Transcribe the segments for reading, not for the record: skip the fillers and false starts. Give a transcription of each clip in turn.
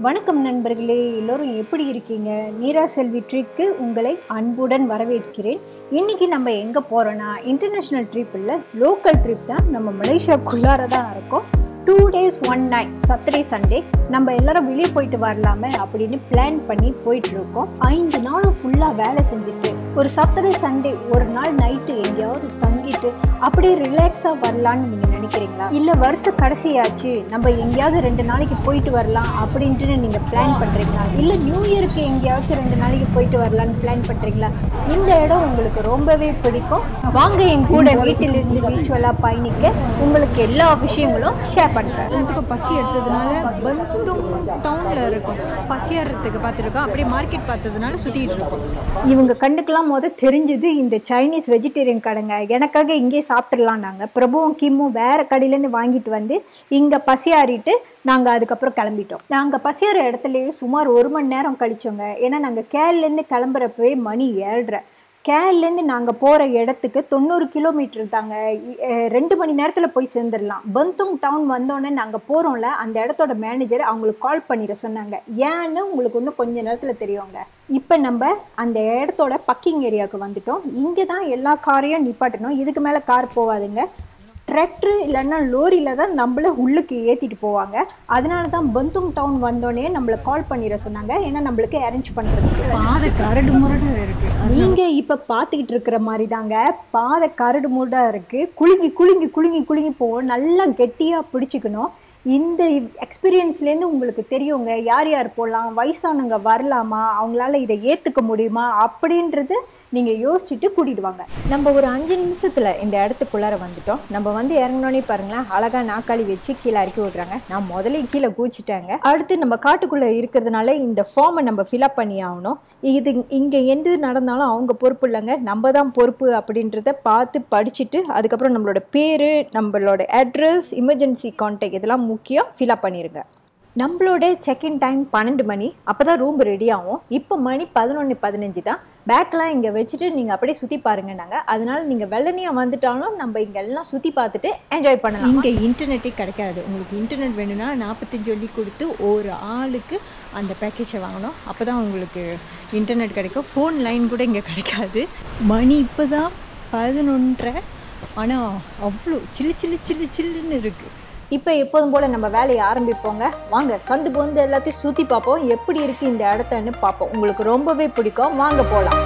வணக்கம் நண்பர்களே, எல்லோரும் எப்படி இருக்கீங்க? நீரா செல்வி ட்ரிப்க்கு உங்களை அன்புடன் வரவேற்கிறேன். இன்றைக்கி நம்ம எங்கே போகிறோன்னா, இன்டர்நேஷ்னல் ட்ரிப் இல்லை, லோக்கல் ட்ரிப் தான். நம்ம மலேசியாக்குள்ளார தான் இருக்கோம். 2 days 1 night சாட்டர்டே சண்டே நம்ம எல்லாரும் வெளியே போயிட்டு வரலாமே அப்படின்னு பிளான் பண்ணி போயிட்டுருக்கோம். 5 நாளும் ஃபுல்லாக வேலை செஞ்சுட்டு ஒரு சாட்டர்டே சண்டே ஒரு நாள் நைட்டு எங்கேயாவது தங்கிட்டு அப்படியே ரிலாக்ஸாக வரலான்னு நீங்கள் நினைக்கிறீங்களா? இல்லை வருஷ கடைசியாச்சு நம்ம எங்கேயாவது 2 நாளைக்கு போயிட்டு வரலாம் அப்படின்ட்டு நீங்கள் பிளான் பண்ணுறீங்களா? இல்லை நியூ இயருக்கு எங்கேயாச்சும் 2 நாளைக்கு போயிட்டு வரலான்னு பிளான் பண்ணுறீங்களா? இந்த இடம் உங்களுக்கு ரொம்பவே பிடிக்கும். வாங்க என் கூட வீட்டிலிருந்து வீச்சுவலாக பயணிக்க உங்களுக்கு எல்லா விஷயங்களும் ஷேர் பண்ணுறேன். இதுக்கு பசி எடுத்ததுனால பந்தும் டவுனில் இருக்கும், பசியாடுறதுக்கு பார்த்துருக்கோம். அப்படியே மார்க்கெட் பார்த்ததுனால சுற்றிக்கிட்டு இருக்கோம். இவங்க கண்டுக்கெல்லாம் தெரிஞ்சது இந்த சைனீஸ் வெஜிடேரியன் கடைங்க. எனக்காக இங்கே சாப்பிட்றலாம். நாங்கள் பிரபுவும் கிம்மும் வேறு கடையிலேருந்து வாங்கிட்டு வந்து இங்கே பசியாறிட்டு நாங்கள் அதுக்கப்புறம் கிளம்பிட்டோம். நாங்கள் பசியாற இடத்துலையே சுமார் 1 மணி நேரம் கழிச்சோங்க. ஏன்னா நாங்கள் கேரளேருந்து கிளம்புறப்பவே மணி 7:30. கேரளேருந்து நாங்கள் போகிற இடத்துக்கு 90 கிலோமீட்டர் தாங்க. 2 மணி நேரத்தில் போய் சேர்ந்துடலாம். பந்துங் டவுன் வந்தோடனே நாங்கள் போகிறோம்ல, அந்த இடத்தோட மேனேஜர் அவங்களுக்கு கால் பண்ணிட சொன்னாங்க. ஏன்னு உங்களுக்கு இன்னும் கொஞ்சம் நேரத்தில் தெரியுங்க. இப்போ நம்ம அந்த இடத்தோட பக்கிங் ஏரியாவுக்கு வந்துட்டோம். இங்கே தான் எல்லா காரையும் நிப்பாட்டணும். இதுக்கு மேலே கார் போகாதுங்க. டிராக்டர் இல்லைன்னா லோரியில் தான் நம்மளை உள்ளுக்கு ஏற்றிட்டு போவாங்க. அதனால தான் பந்துங் டவுன் வந்தோடனே நம்மளை கால் பண்ணிட சொன்னாங்க. ஏன்னா நம்மளுக்கு அரேஞ்ச் பண்ணுறதுக்கு பாதை கரடு முரடு இருக்குது. நீங்கள் இப்போ பார்த்துக்கிட்டு இருக்கிற மாதிரி தாங்க பாதை கரடு முரடாக இருக்குது. குலுங்கி போவோம். நல்லா கெட்டியாக பிடிச்சிக்கணும். இந்த எக்ஸ்பீரியன்ஸ்லேருந்து உங்களுக்கு தெரியுங்க யார் யார் போகலாம், வயசானவங்க வரலாமா, அவங்களால இதை ஏற்றுக்க முடியுமா அப்படின்றது நீங்கள் யோசிச்சுட்டு கூட்டிடுவாங்க. நம்ம ஒரு 5 நிமிஷத்தில் இந்த இடத்துக்குள்ளார வந்துட்டோம். நம்ம வந்து இறங்கினோன்னே பாருங்களேன், அழகாக நாக்காளி வச்சு கீழே இறக்கி விட்றாங்க. நான் முதல்ல கீழே கூச்சிட்டாங்க. அடுத்து நம்ம காட்டுக்குள்ளே இருக்கிறதுனால இந்த ஃபார்மை நம்ம ஃபில்அப் பண்ணி ஆகணும். இது இங்கே எந்த நடந்தாலும் அவங்க பொறுப்பு இல்லைங்க, நம்ம தான் பொறுப்பு அப்படின்றத பார்த்து படிச்சுட்டு அதுக்கப்புறம் நம்மளோட பேர், நம்மளோட அட்ரஸ், எமர்ஜென்சி கான்டாக்ட் இதெல்லாம் முக்கியம், ஃபில்அப் பண்ணிடுங்க. நம்மளோட செக்இன் டைம் 12 மணி. அப்போ தான் ரூம் ரெடி ஆகும். இப்போ மணி 11:15 தான். பேக்கெலாம் இங்கே வச்சுட்டு நீங்கள் அப்படியே சுற்றி பாருங்கன்னாங்க. அதனால நீங்கள் வெள்ளனியாக வந்துட்டாலும் நம்ம இங்கே எல்லாம் சுற்றி பார்த்துட்டு என்ஜாய் பண்ணலாம். இங்கே இன்டர்நெட்டே கிடைக்காது. உங்களுக்கு இன்டர்நெட் வேணும்னா 45 வெள்ளி கொடுத்து ஒரு ஆளுக்கு அந்த பேக்கேஜை வாங்கணும். அப்போ தான் உங்களுக்கு இன்டர்நெட் கிடைக்கும். ஃபோன் லைன் கூட இங்கே கிடைக்காது. மணி இப்போ தான் 11:30. ஆனால் அவ்வளோ சில்லுன்னு இருக்குது. இப்போ எப்போதும் போல் நம்ம வேலையை ஆரம்பிப்போங்க. வாங்க சந்து பொந்து எல்லாத்தையும் சுற்றி பார்ப்போம். எப்படி இருக்குது இந்த இடத்தன்னு பார்ப்போம். உங்களுக்கு ரொம்பவே பிடிக்கும். வாங்க போகலாம்.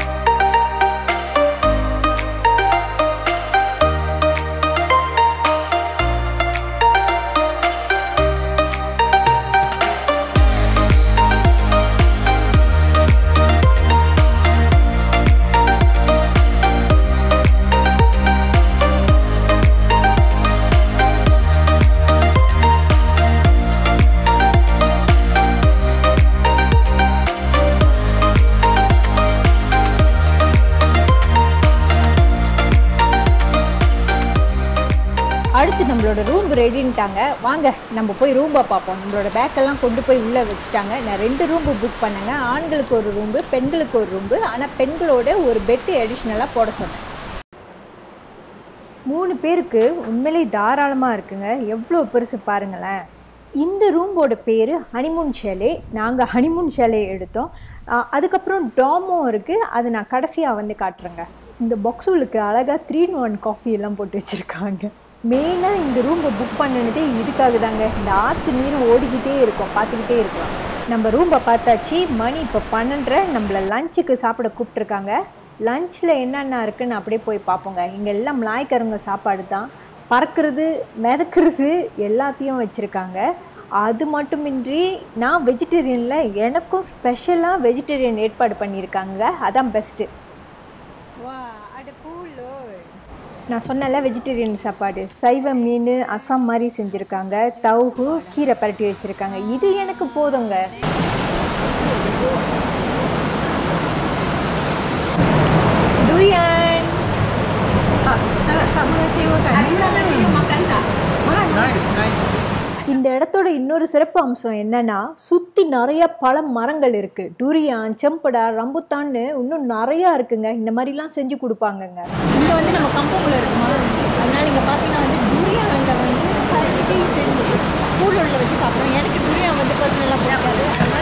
அடுத்து நம்மளோட ரூம் ரெடின்ட்டாங்க. வாங்க நம்ம போய் ரூம்பை பார்ப்போம். நம்மளோட பேக்கெல்லாம் கொண்டு போய் உள்ளே வச்சுட்டாங்க. நான் 2 ரூம்பு புக் பண்ணேங்க. ஆண்களுக்கு ஒரு ரூம்பு, பெண்களுக்கு ஒரு ரூம்பு. ஆனால் பெண்களோட ஒரு பெட்டு அடிஷ்னலாக போட சொன்னேன். 3 பேருக்கு உண்மையிலே தாராளமாக இருக்குங்க. எவ்வளோ பெருசு பாருங்களேன். இந்த ரூம்போட பேர் ஹனிமூன் ஷேலே. நாங்கள் ஹனிமூன் ஷேலே எடுத்தோம். அதுக்கப்புறம் டாமோ இருக்குது. அது நான் கடைசியாக வந்து காட்டுறேங்க. இந்த பாக்ஸுகளுக்கு அழகாக 3-in-1 காஃபி எல்லாம் போட்டு வச்சுருக்காங்க. மெயினாக இந்த ரூமை புக் பண்ணினதே இதுக்காக தாங்க. இந்த ஆற்று நீர் ஓடிக்கிட்டே இருக்கும், பார்த்துக்கிட்டே இருக்கலாம். நம்ம ரூமை பார்த்தாச்சு. மணி இப்போ 12:30. நம்மளை லஞ்சுக்கு சாப்பிட கூப்பிட்ருக்காங்க. லஞ்சில் என்னென்ன இருக்குதுன்னு அப்படியே போய் பார்ப்போங்க. இங்கே எல்லாம் மலாய்க்காரங்க சாப்பாடு தான். பறக்கிறது, மிதக்கிறது எல்லாத்தையும் வச்சுருக்காங்க. அது மட்டுமின்றி நான் வெஜிடேரியனில் எனக்கும் ஸ்பெஷலாக வெஜிடேரியன் ஏற்பாடு பண்ணியிருக்காங்க. அதான் பெஸ்ட்டு. நான் சொன்னல வெஜிடேரியன் சாப்பாடு, சைவ மீன், அசாம் மாதிரி செஞ்சுருக்காங்க. தவுகு, கீரை பரட்டி வச்சுருக்காங்க. இது எனக்கு போதுங்க. டூரியன் இந்த இடத்தோட இன்னொரு சிறப்பு அம்சம் என்னன்னா, சுற்றி நிறைய பல மரங்கள் இருக்குது. டூரியான், செம்படா, ரம்புத்தான்னு இன்னும் நிறையா இருக்குங்க. இந்த மாதிரிலாம் செஞ்சு கொடுப்பாங்கங்க. இங்கே வந்து நம்ம கம்பங்குள்ள இருக்குமா, அதனால இங்கே பார்த்தீங்கன்னா வந்து டூரியான் வந்து செஞ்சு கூழ் உள்ள வச்சு சாப்பிடுவோம். எனக்கு டூரியான் வந்து பர்சனலாக பிடிக்காது.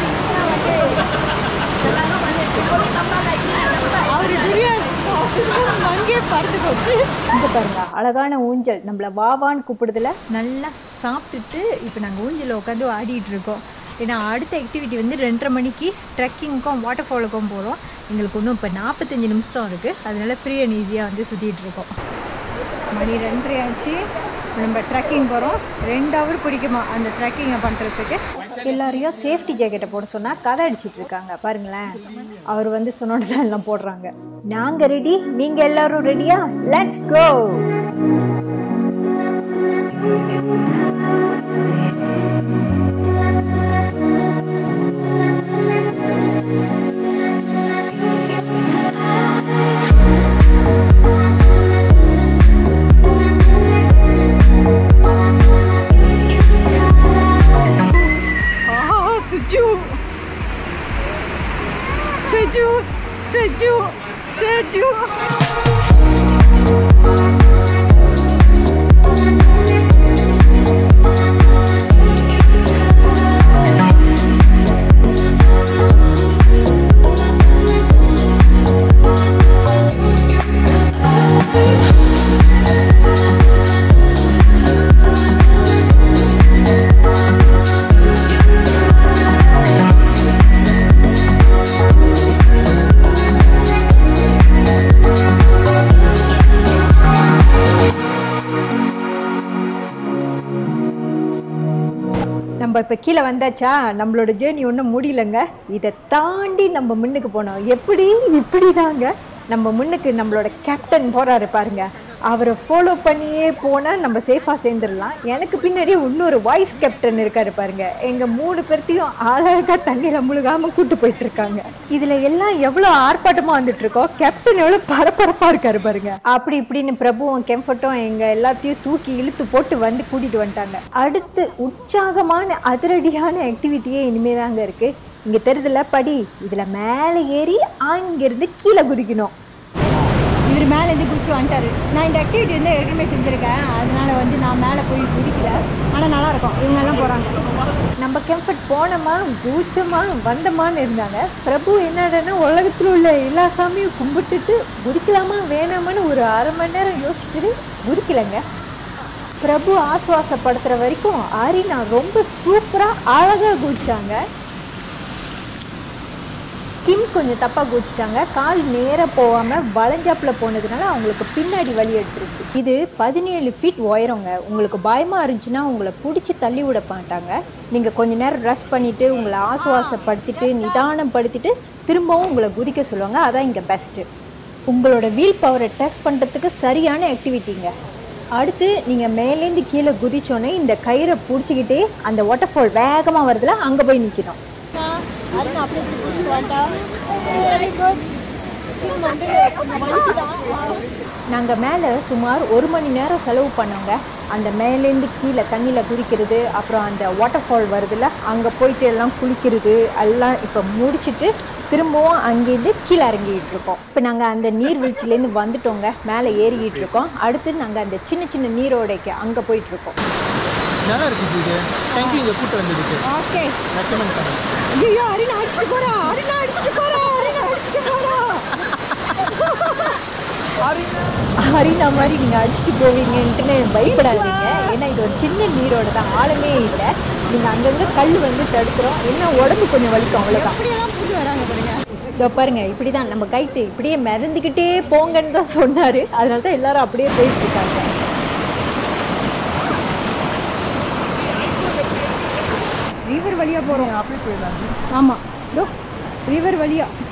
அழகான ஊஞ்சல் நம்மளை வாவான்னு கூப்பிடுதுல. நல்லா சாப்பிட்டுட்டு இப்போ நாங்கள் ஊஞ்சலில் உட்காந்து ஆடிட்டு இருக்கோம். ஏன்னா அடுத்த ஆக்டிவிட்டி வந்து 2:30 மணிக்கு ட்ரெக்கிங்க்கும் வாட்டர் ஃபாலுக்கும் போகிறோம். எங்களுக்கு இன்னும் இப்போ 45 நிமிஷம் இருக்குது. அதனால ஃப்ரீ அண்ட் ஈஸியாக வந்து சுற்றிட்டு இருக்கோம். மணி 2:30 ஆச்சு. நம்ம ட்ரெக்கிங் போகிறோம். 2 ஹவர் பிடிக்குமா அந்த ட்ரெக்கிங்கை பண்ணுறதுக்கு. எல்லாரையும் சேஃப்டி ஜாக்கெட்டை போட சொன்னால் கதை அடிச்சிட்டு இருக்காங்க பாருங்களேன். அவர் வந்து சொன்னோன்னு தான் எல்லாம் போடுறாங்க. நாங்கள் ரெடி, நீங்கள் எல்லாரும் ரெடியா? Let's go. நம்ம இப்போ கீழே வந்தாச்சா? நம்மளோட ஜேர்னி ஒன்றும் முடியலங்க. இதை தாண்டி நம்ம முன்னுக்கு போனோம். இப்படி தாங்க நம்ம முன்னுக்கு நம்மளோட கேப்டன் போகிறாரு பாருங்க. அவரை ஃபாலோ பண்ணியே போனால் நம்ம சேஃபாக சேர்ந்துடலாம். எனக்கு பின்னாடியே இன்னொரு வைஸ் கேப்டன் இருக்காரு பாருங்க. எங்கள் 3 பேர்த்தையும் அழகாக தண்ணியில் முழுகாமல் கூட்டு போயிட்டுருக்காங்க. இதில் எல்லாம் எவ்வளோ ஆர்ப்பாட்டமாக வந்துட்டுருக்கோம். கேப்டன் எவ்வளோ பரபரப்பாக இருக்காரு பாருங்க. அப்படி இப்படின்னு பிரபுவும் கெம்ஃபர்ட்டும் எங்கள் எல்லாத்தையும் தூக்கி இழுத்து போட்டு வந்து கூட்டிகிட்டு வந்துட்டாங்க. அடுத்து உற்சாகமான அதிரடியான ஆக்டிவிட்டியே இனிமேல் தாங்க இருக்குது. இங்கே தெரியுதுல படி, இதில் மேலே ஏறி அங்கேருந்து கீழே குதிக்கணும். இவர் மேலே இருந்து குதிச்சு வந்துட்டாரு. நான் இந்த ஆக்டிவிட்டி வந்து ஏற்கனவே செஞ்சுருக்கேன். அதனால வந்து நான் மேலே போய் குதிக்கல. ஆனால் நல்லாயிருக்கும். இவங்கெல்லாம் போகிறாங்க. நம்ம கம்ஃபர்ட் போனோமா குதிச்சோமா வந்தோமான்னு இருந்தாங்க. பிரபு என்னடனா உலகத்தில் உள்ள எல்லா சாமியும் கும்பிட்டுட்டு குதிக்கலாமா வேணாமான்னு ஒரு 1/2 மணி நேரம் யோசிச்சுட்டு குதிக்கலைங்க. பிரபு ஆசுவாசப்படுத்துகிற வரைக்கும் அரினா ரொம்ப சூப்பராக அழகாக குதிச்சாங்க. கிம் கொஞ்சம் தப்பாக குதிச்சிட்டாங்க. கால் நேராக போகாமல் வளைஞ்சாப்பில் போனதுனால அவங்களுக்கு பின்னாடி வலி எடுத்துருச்சு. இது 17 ஃபீட் உயரங்க. உங்களுக்கு பயமாக இருந்துச்சுன்னா உங்களை பிடிச்சி தள்ளி விட மாட்டாங்க. நீங்கள் கொஞ்ச நேரம் ரெஸ்ட் பண்ணிவிட்டு உங்களை ஆசுவாசப்படுத்திட்டு நிதானப்படுத்திட்டு திரும்பவும் உங்களை குதிக்க சொல்லுவாங்க. அதான் இங்கே பெஸ்ட்டு. உங்களோட வீல் பவரை டெஸ்ட் பண்ணுறதுக்கு சரியான ஆக்டிவிட்டிங்க. அடுத்து நீங்கள் மேலேருந்து கீழே குதிச்சோன்னே இந்த கயிறை பிடிச்சிக்கிட்டே அந்த வாட்டர் ஃபால் வேகமாக வருதுல அங்கே போய் நிற்கணும். நாங்கள் மேலே சுமார் 1 மணி நேரம் செலவு பண்ணோங்க. அந்த மேலேருந்து கீழே தண்ணியில் குதிக்கிறது, அப்புறம் அந்த வாட்டர் ஃபால் வருதுல அங்கே போயிட்டு எல்லாம் குளிக்கிறது எல்லாம் இப்போ முடிச்சுட்டு திரும்பவும் அங்கேருந்து கீழே இறங்கிட்டு இருக்கோம். இப்போ நாங்கள் அந்த நீர்வீழ்ச்சிலேருந்து வந்துட்டோங்க. மேலே ஏறிக்கிட்டு இருக்கோம். அடுத்து நாங்கள் அந்த சின்ன சின்ன நீரோடைக்கு அங்கே போயிட்டுருக்கோம். நல்லா இருக்குது இது. தேங்க்யூ இங்கே கூட்டு வந்ததுக்கு. ஓகே, ரெக்கமெண்ட் பண்ணுறேன். ஐயோ அரினா அடிச்சுட்டு போகிறா. அரினா மாதிரி நீங்கள் அடிச்சுட்டு போவீங்கன்ட்டுன்னு பயப்படாதீங்க. ஏன்னா இது ஒரு சின்ன நீரோடு தான், ஆழமே இல்லை. நீங்கள் அங்கங்கே கல் வந்து தடுக்கிறோம். என்ன உடம்பு கொஞ்சம் வலிக்கும், அவ்வளோதான். அப்படியெல்லாம் புரிஞ்சு வராங்க பாருங்க. இதோ பாருங்க, இப்படி தான் நம்ம கைட்டு இப்படியே மிதந்துக்கிட்டே போங்கன்னு தான் சொன்னார். அதனால தான் எல்லாரும் அப்படியே போயிட்டு இருக்காங்க. ரிவர் வழியாக போகிறோம். அப்படியே போயிடலாம். ஆமாம், இதோ ரிவர் வழியாக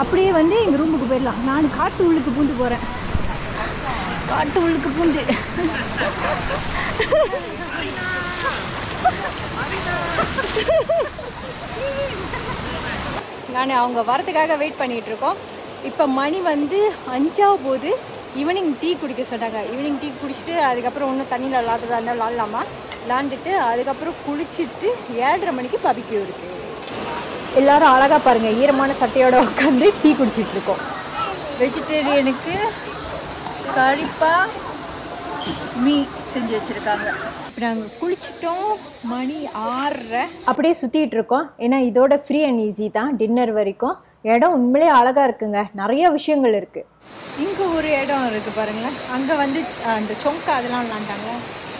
அப்படியே வந்து எங்கள் ரூமுக்கு போயிடலாம். நான் காட்டு உள்ளுக்கு பூந்து போகிறேன். காட்டு உள்ளுக்கு பூந்து நான் அவங்க வரதுக்காக வெயிட் பண்ணிகிட்டு இருக்கோம். இப்போ மணி வந்து 5 போகுது. ஈவினிங் டீ குடிக்க சொன்னாங்க. ஈவினிங் டீ குடிச்சிட்டு அதுக்கப்புறம் இன்னும் தண்ணியில் விளாடுறதா இருந்தால் விளாட்லாமா, விளாண்டுட்டு அதுக்கப்புறம் குளிச்சுட்டு 7:30 மணிக்கு பபிக்யூ இருக்குது. எல்லாரும் அழகாக பாருங்கள், ஈரமான சட்டையோடு உட்காந்து டீ குடிச்சிட்டு இருக்கோம். வெஜிடேரியனுக்கு கறிப்பா மீ செஞ்சு வச்சுருக்காங்க. இப்போ நாங்கள் குளிச்சிட்டோம். மணி 6:30. அப்படியே சுற்றிட்டு இருக்கோம். ஏன்னா இதோட ஃப்ரீ அண்ட் ஈஸி தான் டின்னர் வரைக்கும். இடம் உண்மையிலே அழகாக இருக்குங்க, நிறைய விஷயங்கள் இருக்குது. இங்கே ஒரு இடம் இருக்குது பாருங்களேன். அங்கே வந்து அந்த சொங்கா அதெல்லாம் விளாண்டாங்க.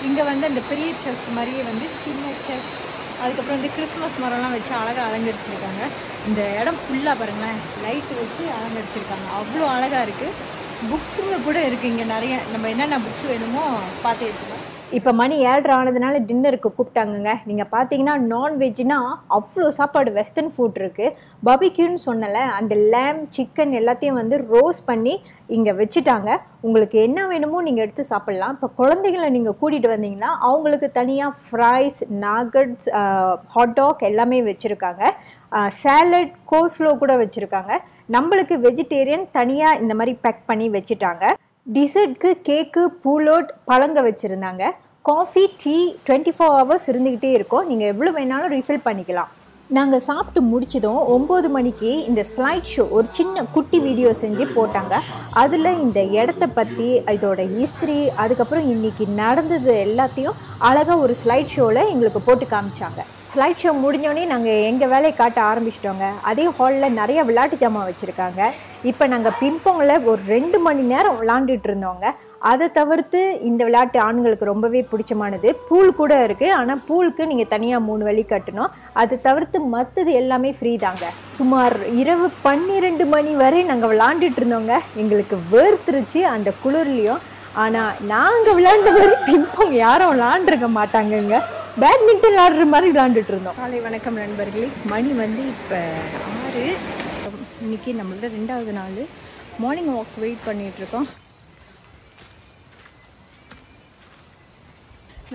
இங்கே வந்து அந்த பெரிய செஸ் மாதிரியே வந்து சின்ன செஸ், அதுக்கப்புறம் வந்து கிறிஸ்மஸ் மரம்லாம் வச்சு அழகாக அலங்கரிச்சிருக்காங்க. இந்த இடம் ஃபுல்லாக பாருங்களேன் லைட்டு வச்சு அலங்கரிச்சிருக்காங்க, அவ்வளோ அழகாக இருக்குது. புக்ஸுங்க கூட இருக்குது இங்கே நிறைய, நம்ம என்னென்ன புக்ஸ் வேணுமோ பார்த்து எடுத்துக்கலாம். இப்போ மணி 7:30 ஆனதுனால டின்னருக்கு கூப்பிட்டாங்கங்க. நீங்கள் பார்த்தீங்கன்னா நான்வெஜ்னா அவ்வளோ சாப்பாடு, வெஸ்டர்ன் ஃபுட் இருக்குது. பபிக்யூன்னு சொன்னல, அந்த லேம் சிக்கன் எல்லாத்தையும் வந்து ரோஸ்ட் பண்ணி இங்கே வச்சுட்டாங்க. உங்களுக்கு என்ன வேணுமோ நீங்கள் எடுத்து சாப்பிட்லாம். இப்போ குழந்தைகளை நீங்கள் கூட்டிகிட்டு வந்தீங்கன்னா அவங்களுக்கு தனியாக ஃப்ரைஸ், நகட்ஸ், ஹாட்-டாக் எல்லாமே வச்சுருக்காங்க. சாலட், கோஸ்லோ கூட வச்சுருக்காங்க. நம்மளுக்கு வெஜிடேரியன் தனியாக இந்த மாதிரி பேக் பண்ணி வச்சுட்டாங்க. டிசர்ட்க்கு கேக்கு, பூலோட், பழங்க வச்சுருந்தாங்க. காஃபி, டீ 24 hours இருந்துக்கிட்டே இருக்கும். நீங்கள் எவ்வளோ வேணாலும் ரீஃபில் பண்ணிக்கலாம். நாங்கள் சாப்பிட்டு முடிச்சதும் 9 மணிக்கு இந்த ஸ்லைட் ஷோ ஒரு சின்ன குட்டி வீடியோ செஞ்சு போட்டாங்க. அதில் இந்த இடத்த பற்றி, இதோட ஹிஸ்ட்ரி, அதுக்கப்புறம் இன்றைக்கி நடந்தது எல்லாத்தையும் அழகாக ஒரு ஸ்லைட் ஷோவில் எங்களுக்கு போட்டு காமிச்சாங்க. ஸ்லைட் ஷோ முடிஞ்சோடனே நாங்கள் எங்கள் வேலையை காட்ட ஆரம்பிச்சிட்டோங்க. அதே ஹாலில் நிறைய விளையாட்டு ஜாமான் வச்சுருக்காங்க. இப்போ நாங்கள் பிம்போங்கில் ஒரு 2 மணி நேரம் விளாண்டுட்டு இருந்தோங்க. அதை தவிர்த்து இந்த விளையாட்டு ஆண்களுக்கு ரொம்பவே பிடிச்சமானது. பூல் கூட இருக்குது, ஆனால் பூலுக்கு நீங்கள் தனியாக 3 வழி கட்டணும். அதை தவிர்த்து மற்றது எல்லாமே ஃப்ரீ தாங்க. சுமார் இரவு 12 மணி வரை நாங்கள் விளாண்டுட்டு இருந்தோங்க. எங்களுக்கு வேர்த்துருச்சு அந்த குளிர்லேயும். ஆனால் நாங்கள் விளையாண்ட மாதிரி பிம்போங் யாரும் விளாண்டுருக்க மாட்டாங்கங்க. பேட்மிண்டன் விளாடுற மாதிரி விளாண்டுட்டு இருந்தோம். காலை வணக்கம் நண்பர்களே. மணி வந்து இப்போ 6. இன்றைக்கி நம்மளோட 2வது நாள். மார்னிங் வாக் வெயிட் பண்ணிகிட்ருக்கோம்.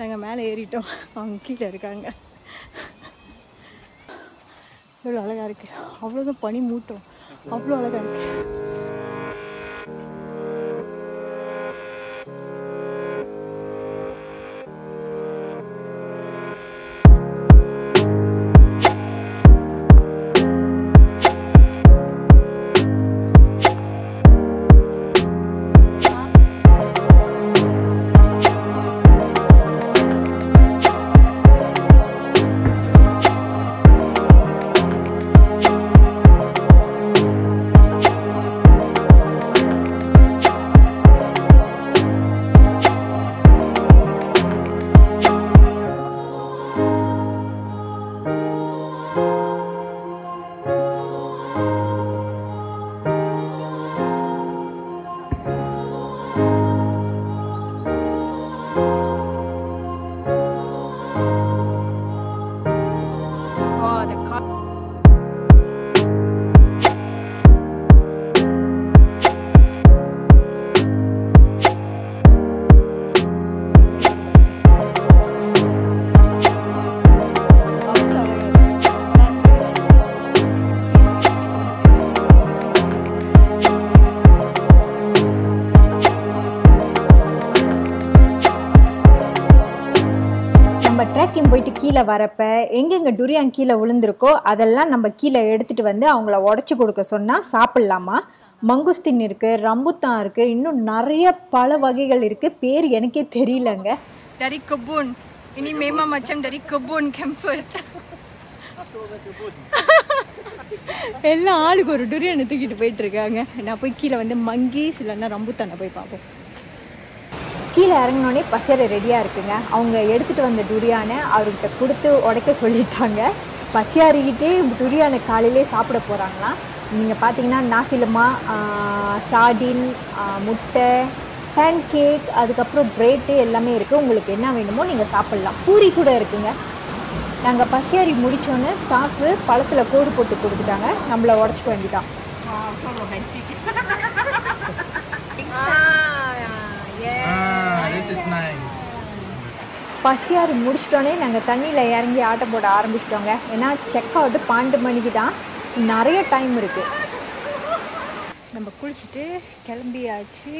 நாங்கள் மேலே ஏறிட்டோம், அவங்க கீழே இருக்காங்க. எவ்வளோ அழகாக இருக்குது, அவ்வளோதான் பனி மூட்டம், அவ்வளோ அழகாக இருக்குது. ட்ரெக்கிங் போயிட்டு கீழே வரப்ப எங்கெங்கே டுரியான் கீழே விழுந்திருக்கோ அதெல்லாம் நம்ம கீழே எடுத்துகிட்டு வந்து அவங்கள உடச்சி கொடுக்க சொன்னால் சாப்பிட்லாமா. மங்குஸ்தின் இருக்குது, ரம்புத்தான் இருக்குது, இன்னும் நிறைய பல வகைகள் இருக்குது. பேர் எனக்கே தெரியலங்க. Dari kebun. Ini memang macam dari kebun Kempfert. எல்லாம் ஆளுக்கு ஒரு டுரியானை தூக்கிட்டு போயிட்டு இருக்காங்க. நான் போய் கீழே வந்து மங்கீஸ் இல்லைன்னா ரம்புத்தானை போய் பார்ப்போம். கீழே இறங்கினோடனே பசியார ரெடியாக இருக்குங்க. அவங்க எடுத்துகிட்டு வந்த டுரியானை அவர்கிட்ட கொடுத்து உடைக்க சொல்லிட்டாங்க. பசியாரிக்கிட்டே டுரியானை காலையிலே சாப்பிட போகிறாங்களாம். நீங்கள் பார்த்தீங்கன்னா நாசிலமா, சார்டின், முட்டை, பேன் கேக், அதுக்கப்புறம் பிரெட்டு எல்லாமே இருக்குது. உங்களுக்கு என்ன வேணுமோ நீங்கள் சாப்பிட்லாம். பூரி கூட இருக்குங்க. நாங்கள் பசியாரி முடித்தோன்னே ஸ்டாஃபு பழத்தில் கோடு போட்டு கொடுத்துட்டாங்க. நம்மளை உடச்சிக்க வேண்டிதான். பசியாரி முடிச்சிட்டோன்னே நாங்கள் தண்ணியில் இறங்கி ஆட்டம் போட ஆரம்பிச்சிட்டோங்க. ஏன்னா செக் அவுட்டு 12 மணிக்கு தான், நிறைய டைம் இருக்குது. நம்ம குளிச்சுட்டு கிளம்பியாச்சு.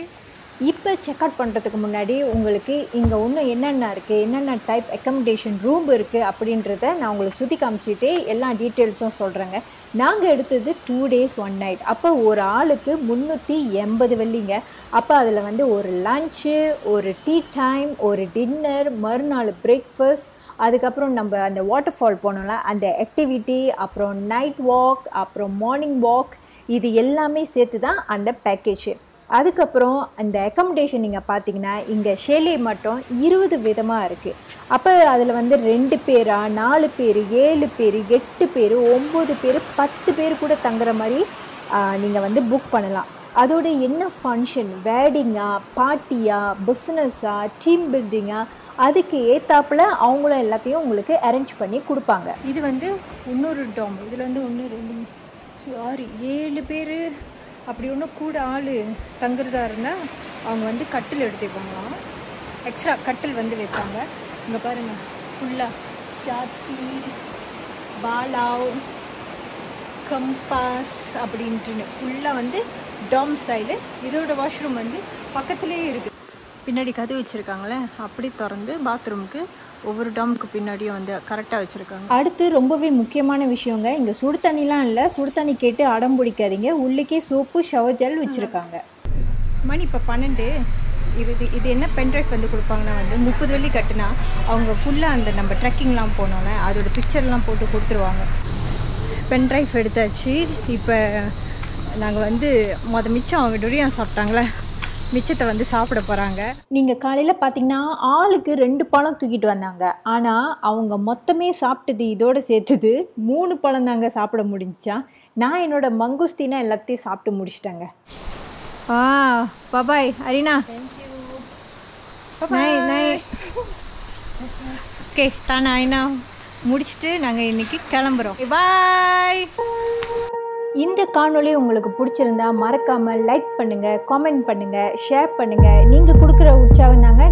இப்போ செக் அவுட் பண்ணுறதுக்கு முன்னாடி உங்களுக்கு இங்கே இன்னும் என்னென்ன இருக்குது, என்னென்ன டைப் அக்கமடேஷன் ரூம் இருக்குது அப்படின்றத நான் உங்களுக்கு சுற்றி காமிச்சிட்டு எல்லா டீட்டெயில்ஸும் சொல்கிறேங்க. நாங்கள் எடுத்தது 2 days 1 night. அப்போ ஒரு ஆளுக்கு 380 வெள்ளிங்க. அப்போ அதில் வந்து ஒரு லன்ச்சு, ஒரு டீ டைம், ஒரு டின்னர், மறுநாள் பிரேக்ஃபாஸ்ட், அதுக்கப்புறம் நம்ம அந்த வாட்டர் ஃபால் போனோம்ல அந்த ஆக்டிவிட்டி, அப்புறம் நைட் வாக், அப்புறம் மார்னிங் வாக், இது எல்லாமே சேர்த்து தான் அந்த பேக்கேஜ். அதுக்கப்புறம் அந்த அக்காமடேஷன் நீங்கள் பார்த்தீங்கன்னா இங்கே ஷேலே மட்டும் 20 விதமாக இருக்குது. அப்போ அதில் வந்து 2 பேரா, 4 பேர், 7 பேர், 8 பேர், 9 பேர், 10 பேர் கூட தங்குற மாதிரி நீங்கள் வந்து புக் பண்ணலாம். அதோட என்ன ஃபங்க்ஷன், வேடிங்கா, பார்ட்டியா, பிஸ்னஸா, டீம் பில்டிங்கா, அதுக்கு ஏற்றாப்புல அவங்களும் எல்லாத்தையும் உங்களுக்கு அரேஞ்ச் பண்ணி கொடுப்பாங்க. இது வந்து இன்னொரு டாம். இதில் வந்து 1 2 6 7 பேர் அப்படி ஒன்றும் கூட ஆள் தங்குறதா இருந்தால் அவங்க வந்து கட்டில் எடுத்துப்பாங்களாம். எக்ஸ்ட்ரா கட்டில் வந்து வைப்பாங்க. இங்கே பாருங்கள், ஃபுல்லாக ஜாத்தி, பாலாவ், கம்பாஸ் அப்படின்ட்டுன்னு ஃபுல்லாக வந்து டாம் ஸ்டைலு. இதோட வாஷ்ரூம் வந்து பக்கத்துலேயே இருக்குது. பின்னாடி கதவு வச்சுருக்காங்களே, அப்படி திறந்து பாத்ரூமுக்கு ஒவ்வொரு டாமுக்கு பின்னாடியும் வந்து கரெக்டாக வச்சுருக்காங்க. அடுத்து ரொம்பவே முக்கியமான விஷயங்க, இங்கே சுடு தண்ணிலாம் இல்லை. சுடு தண்ணி கேட்டு அடம் பிடிக்காதீங்க. உள்ளுக்கே சோப்பு, ஷவர் ஜெல் வச்சுருக்காங்க. மணி இப்போ 12. இது என்ன பென்ட்ரைவ் வந்து கொடுப்பாங்கன்னா வந்து 30 வெள்ளி கட்டுனா அவங்க ஃபுல்லாக அந்த நம்ம ட்ரெக்கிங்லாம் போனோன்னே அதோட பிக்சர்லாம் போட்டு கொடுத்துருவாங்க. பென்ட்ரைவ் எடுத்தாச்சு. இப்போ நாங்கள் வந்து மிச்சம் அவங்க டொரியான் சாப்பிட்டாங்களே, மிச்சத்தை வந்து சாப்பிட போகிறாங்க. நீங்கள் காலையில் பார்த்தீங்கன்னா ஆளுக்கு 2 பழம் தூக்கிட்டு வந்தாங்க. ஆனால் அவங்க மொத்தமே சாப்பிட்டது இதோடு சேர்த்துது 3 பழம் தாங்க சாப்பிட முடிஞ்சா. நான் என்னோட மங்குஸ்தீனா எல்லாத்தையும் சாப்பிட்டு முடிச்சிட்டேங்க. பாபாய் அரினா. ஓகே தானே ஐனா முடிச்சுட்டு நாங்கள் இன்றைக்கி கிளம்புறோம். பாய். இந்த காணொளி உங்களுக்கு பிடிச்சிருந்தா மறக்காமல் லைக் பண்ணுங்கள், காமெண்ட் பண்ணுங்கள், ஷேர் பண்ணுங்கள். நீங்கள் கொடுக்குற உற்சாகம் தாங்க